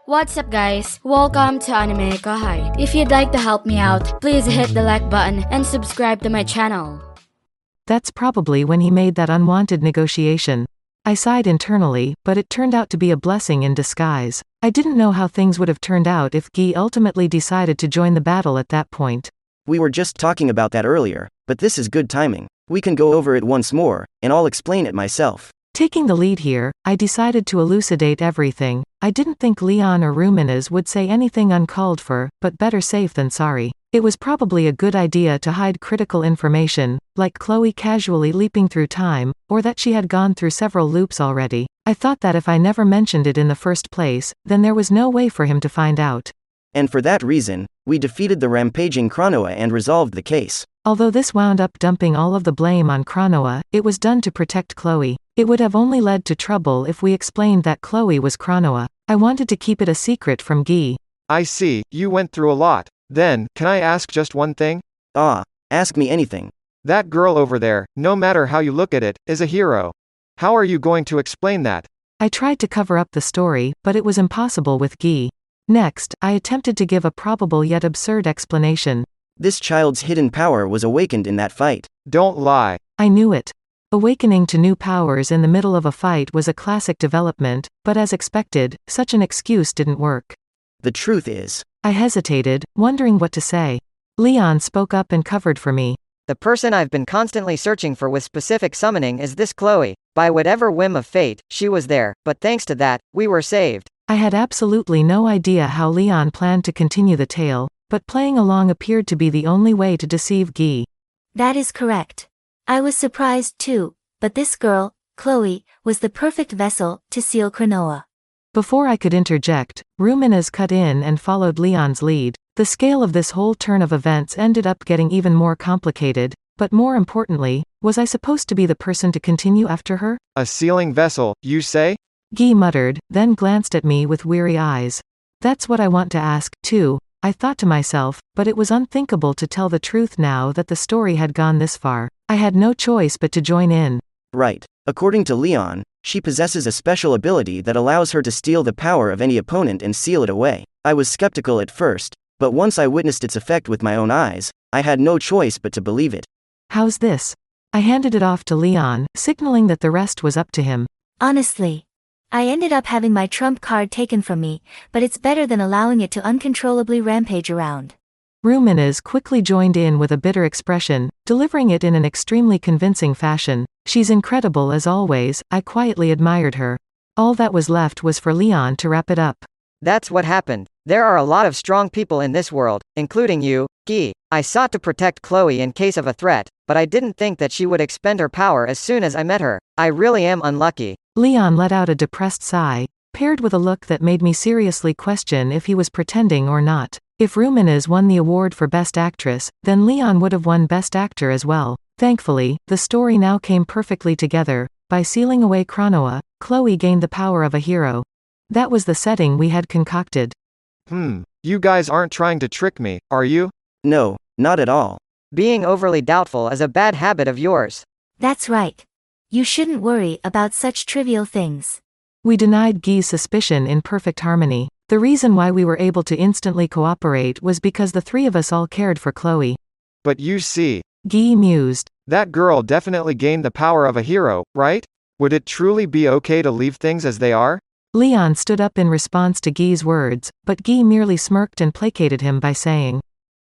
What's up guys, welcome to AnimeKouhai. If you'd like to help me out, please hit the like button and subscribe to my channel. That's probably when he made that unwanted negotiation. I sighed internally, but it turned out to be a blessing in disguise. I didn't know how things would have turned out if Guy ultimately decided to join the battle at that point. We were just talking about that earlier, but this is good timing. We can go over it once more, and I'll explain it myself. Taking the lead here, I decided to elucidate everything. I didn't think Leon or Ruminez would say anything uncalled for, but better safe than sorry. It was probably a good idea to hide critical information, like Chloe casually leaping through time, or that she had gone through several loops already. I thought that if I never mentioned it in the first place, then there was no way for him to find out. And for that reason, we defeated the rampaging Chronoa and resolved the case. Although this wound up dumping all of the blame on Chronoa, it was done to protect Chloe. It would have only led to trouble if we explained that Chloe was Chronoa. I wanted to keep it a secret from Guy. I see, you went through a lot. Then, can I ask just one thing? Ask me anything. That girl over there, no matter how you look at it, is a hero. How are you going to explain that? I tried to cover up the story, but it was impossible with Guy. Next, I attempted to give a probable yet absurd explanation. This child's hidden power was awakened in that fight. Don't lie. I knew it. Awakening to new powers in the middle of a fight was a classic development, but as expected, such an excuse didn't work. The truth is, I hesitated, wondering what to say. Leon spoke up and covered for me. The person I've been constantly searching for with specific summoning is this Chloe. By whatever whim of fate, she was there, but thanks to that, we were saved. I had absolutely no idea how Leon planned to continue the tale, but playing along appeared to be the only way to deceive Guy. That is correct. I was surprised too, but this girl, Chloe, was the perfect vessel to seal Chronoa. Before I could interject, Ruminez cut in and followed Leon's lead. The scale of this whole turn of events ended up getting even more complicated, but more importantly, was I supposed to be the person to continue after her? A sealing vessel, you say? Guy muttered, then glanced at me with weary eyes. That's what I want to ask, too, I thought to myself, but it was unthinkable to tell the truth now that the story had gone this far. I had no choice but to join in. Right. According to Leon, she possesses a special ability that allows her to steal the power of any opponent and seal it away. I was skeptical at first, but once I witnessed its effect with my own eyes, I had no choice but to believe it. How's this? I handed it off to Leon, signaling that the rest was up to him. Honestly, I ended up having my trump card taken from me, but it's better than allowing it to uncontrollably rampage around. Ruminez quickly joined in with a bitter expression, delivering it in an extremely convincing fashion. She's incredible as always, I quietly admired her. All that was left was for Leon to wrap it up. That's what happened. There are a lot of strong people in this world, including you, Guy. I sought to protect Chloe in case of a threat, but I didn't think that she would expend her power as soon as I met her. I really am unlucky. Leon let out a depressed sigh, paired with a look that made me seriously question if he was pretending or not. If Ruminez won the award for Best Actress, then Leon would have won Best Actor as well. Thankfully, the story now came perfectly together. By sealing away Chronoa, Chloe gained the power of a hero. That was the setting we had concocted. You guys aren't trying to trick me, are you? No, not at all. Being overly doubtful is a bad habit of yours. That's right. You shouldn't worry about such trivial things. We denied Guy's suspicion in perfect harmony. The reason why we were able to instantly cooperate was because the three of us all cared for Chloe. But you see, Guy mused. that girl definitely gained the power of a hero, right? Would it truly be okay to leave things as they are? Leon stood up in response to Guy's words, but Guy merely smirked and placated him by saying,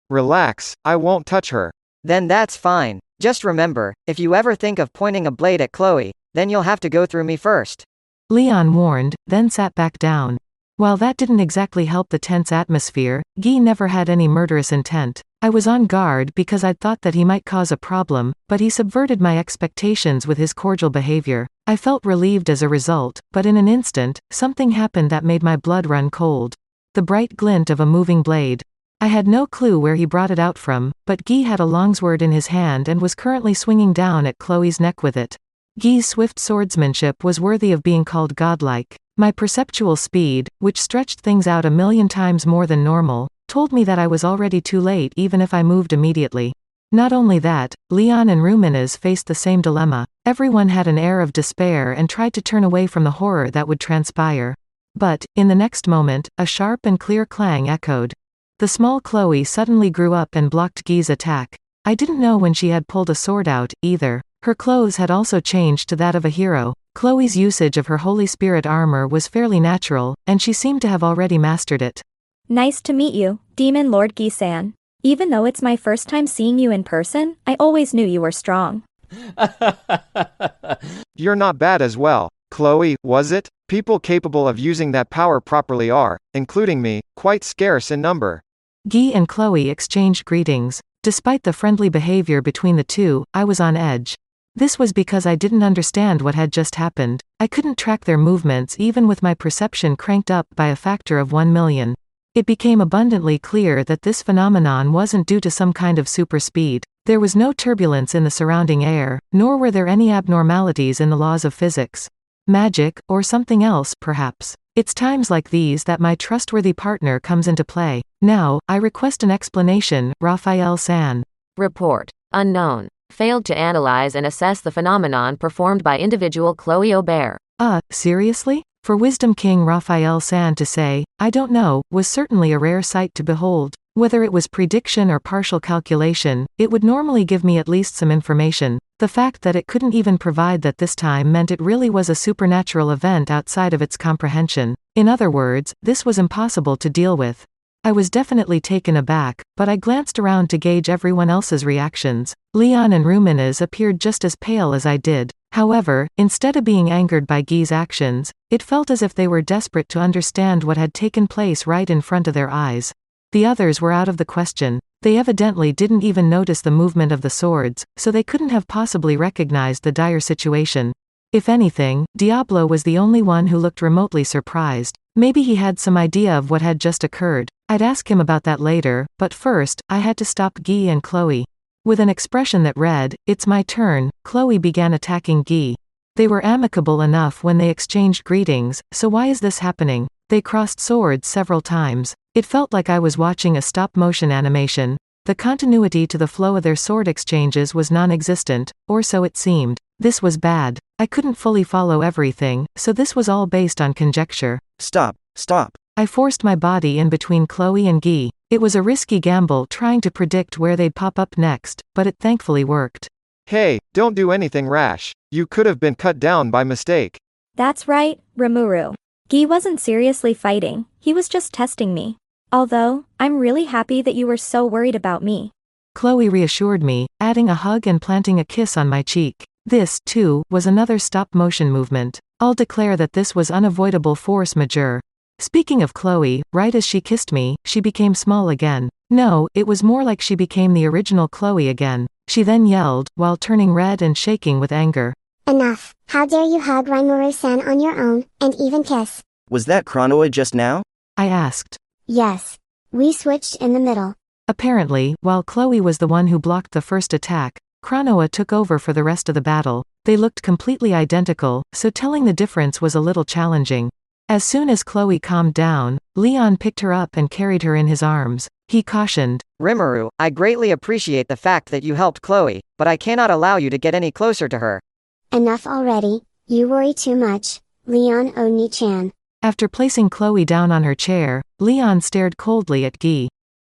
Relax, I won't touch her. Then that's fine. Just remember, if you ever think of pointing a blade at Chloe, then you'll have to go through me first. Leon warned, then sat back down. While that didn't exactly help the tense atmosphere, Guy never had any murderous intent. I was on guard because I'd thought that he might cause a problem, but he subverted my expectations with his cordial behavior. I felt relieved as a result, but in an instant, something happened that made my blood run cold. The bright glint of a moving blade. I had no clue where he brought it out from, but Guy had a longsword in his hand and was currently swinging down at Chloe's neck with it. Guy's swift swordsmanship was worthy of being called godlike. My perceptual speed, which stretched things out 1,000,000 times more than normal, told me that I was already too late even if I moved immediately. Not only that, Leon and Ruminez faced the same dilemma. Everyone had an air of despair and tried to turn away from the horror that would transpire. But, in the next moment, a sharp and clear clang echoed. The small Chloe suddenly grew up and blocked Guy's attack. I didn't know when she had pulled a sword out, either. Her clothes had also changed to that of a hero. Chloe's usage of her Holy Spirit armor was fairly natural, and she seemed to have already mastered it. Nice to meet you, Demon Lord Gi-san. Even though it's my first time seeing you in person, I always knew you were strong. You're not bad as well, Chloe, was it? People capable of using that power properly are, including me, quite scarce in number. Guy and Chloe exchanged greetings. Despite the friendly behavior between the two, I was on edge. This was because I didn't understand what had just happened. I couldn't track their movements even with my perception cranked up by a factor of 1,000,000. It became abundantly clear that this phenomenon wasn't due to some kind of super speed. There was no turbulence in the surrounding air, nor were there any abnormalities in the laws of physics. Magic, or something else, perhaps. It's times like these that my trustworthy partner comes into play. Now, I request an explanation, Raphael-san. Report. Unknown. Failed to analyze and assess the phenomenon performed by individual Chloe Aubert. Seriously? For Wisdom King Raphael-san to say, I don't know, was certainly a rare sight to behold. Whether it was prediction or partial calculation, it would normally give me at least some information. The fact that it couldn't even provide that this time meant it really was a supernatural event outside of its comprehension. In other words, this was impossible to deal with. I was definitely taken aback, but I glanced around to gauge everyone else's reactions. Leon and Ruminez appeared just as pale as I did. However, instead of being angered by Guy's actions, it felt as if they were desperate to understand what had taken place right in front of their eyes. The others were out of the question. They evidently didn't even notice the movement of the swords, so they couldn't have possibly recognized the dire situation. If anything, Diablo was the only one who looked remotely surprised. Maybe he had some idea of what had just occurred. I'd ask him about that later, but first, I had to stop Guy and Chloe. With an expression that read, "It's my turn," Chloe began attacking Guy. They were amicable enough when they exchanged greetings, so why is this happening? They crossed swords several times. It felt like I was watching a stop-motion animation. The continuity to the flow of their sword exchanges was non-existent, or so it seemed. This was bad. I couldn't fully follow everything, so this was all based on conjecture. Stop. I forced my body in between Chloe and Guy. It was a risky gamble trying to predict where they'd pop up next, but it thankfully worked. Hey, don't do anything rash. You could have been cut down by mistake. That's right, Rimuru. Guy wasn't seriously fighting, he was just testing me. Although, I'm really happy that you were so worried about me. Chloe reassured me, adding a hug and planting a kiss on my cheek. This, too, was another stop-motion movement. I'll declare that this was unavoidable force majeure. Speaking of Chloe, right as she kissed me, she became small again. No, it was more like she became the original Chloe again. She then yelled, while turning red and shaking with anger. Enough. How dare you hug Rimuru-san on your own, and even kiss? Was that Chronoa just now? I asked. Yes. We switched in the middle. Apparently, while Chloe was the one who blocked the first attack, Chronoa took over for the rest of the battle. They looked completely identical, so telling the difference was a little challenging. As soon as Chloe calmed down, Leon picked her up and carried her in his arms. He cautioned, Rimuru, I greatly appreciate the fact that you helped Chloe, but I cannot allow you to get any closer to her. Enough already, you worry too much, Leon Oni-chan. After placing Chloe down on her chair, Leon stared coldly at Guy.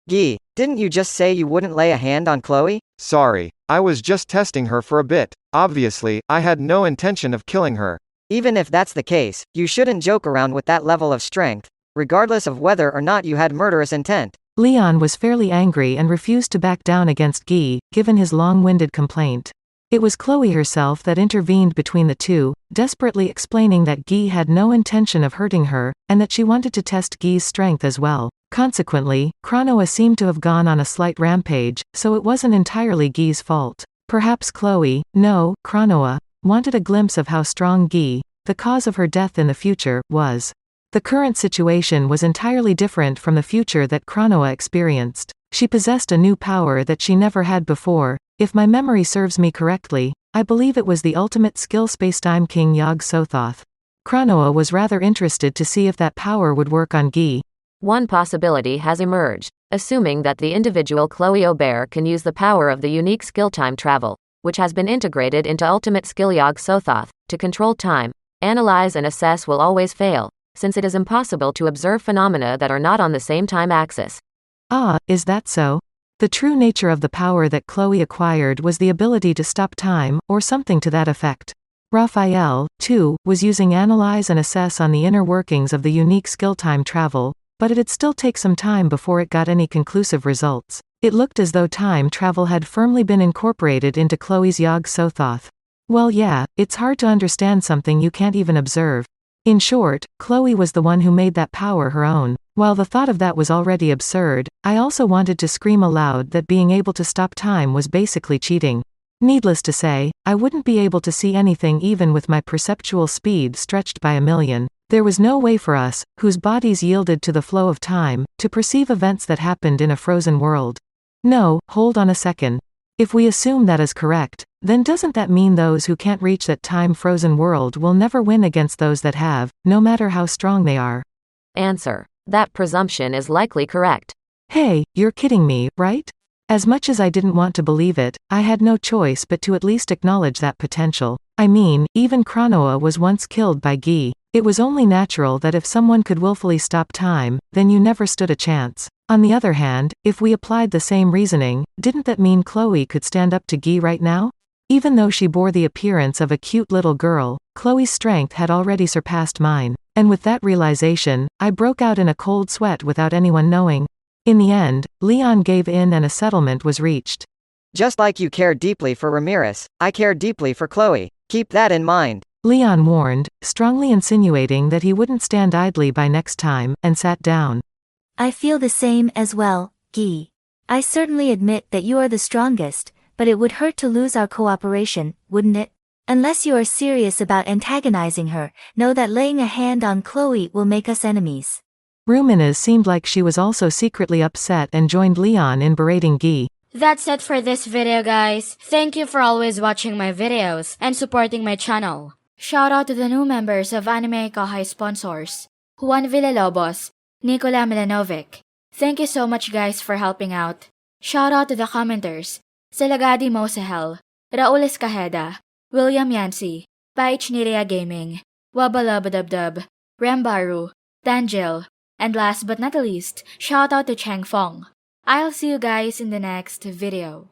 Guy, didn't you just say you wouldn't lay a hand on Chloe? Sorry, I was just testing her for a bit. Obviously, I had no intention of killing her. Even if that's the case, you shouldn't joke around with that level of strength, regardless of whether or not you had murderous intent. Leon was fairly angry and refused to back down against Guy, given his long-winded complaint. It was Chloe herself that intervened between the two, desperately explaining that Guy had no intention of hurting her, and that she wanted to test Guy's strength as well. Consequently, Chronoa seemed to have gone on a slight rampage, so it wasn't entirely Guy's fault. Perhaps Chloe, no, Chronoa, wanted a glimpse of how strong Guy, the cause of her death in the future, was. The current situation was entirely different from the future that Chronoa experienced. She possessed a new power that she never had before. If my memory serves me correctly, I believe it was the ultimate skill spacetime King Yog-Sothoth. Chronoa was rather interested to see if that power would work on Guy. One possibility has emerged, assuming that the individual Chloe Aubert can use the power of the unique skill time travel, which has been integrated into ultimate skill Yog-Sothoth, to control time. Analyze and assess will always fail. since it is impossible to observe phenomena that are not on the same time axis. Ah, is that so? The true nature of the power that Chloe acquired was the ability to stop time, or something to that effect. Raphael, too, was using analyze and assess on the inner workings of the unique skill time travel, but it'd still take some time before it got any conclusive results. It looked as though time travel had firmly been incorporated into Chloe's Yog Sothoth. Well yeah, it's hard to understand something you can't even observe. In short, Chloe was the one who made that power her own. While the thought of that was already absurd, I also wanted to scream aloud that being able to stop time was basically cheating. Needless to say, I wouldn't be able to see anything even with my perceptual speed stretched by 1,000,000. There was no way for us, whose bodies yielded to the flow of time, to perceive events that happened in a frozen world. No, hold on a second. If we assume that is correct, then doesn't that mean those who can't reach that time-frozen world will never win against those that have, no matter how strong they are? Answer. That presumption is likely correct. Hey, you're kidding me, right? As much as I didn't want to believe it, I had no choice but to at least acknowledge that potential. I mean, even Chronoa was once killed by Gi. It was only natural that if someone could willfully stop time, then you never stood a chance. On the other hand, if we applied the same reasoning, didn't that mean Chloe could stand up to Gi right now? Even though she bore the appearance of a cute little girl, Chloe's strength had already surpassed mine. And with that realization, I broke out in a cold sweat without anyone knowing. In the end, Leon gave in and a settlement was reached. Just like you care deeply for Ramirez, I care deeply for Chloe. Keep that in mind. Leon warned, strongly insinuating that he wouldn't stand idly by next time, and sat down. I feel the same as well, Gi. I certainly admit that you are the strongest, but it would hurt to lose our cooperation, wouldn't it? Unless you are serious about antagonizing her, know that laying a hand on Chloe will make us enemies. Ruminez seemed like she was also secretly upset and joined Leon in berating Gi. That's it for this video, guys. Thank you for always watching my videos and supporting my channel. Shout out to the new members of AnimeKouhai sponsors, Juan Villalobos, Nikola Milanovic. Thank you so much guys for helping out. Shout out to the commenters, Salagadi Mosehel, Raul Escajeda, William Yancy, Paich Niria Gaming, Wabalabadabdub, Rembaru, Tangel, and last but not least, shout out to Chang Fong. I'll see you guys in the next video.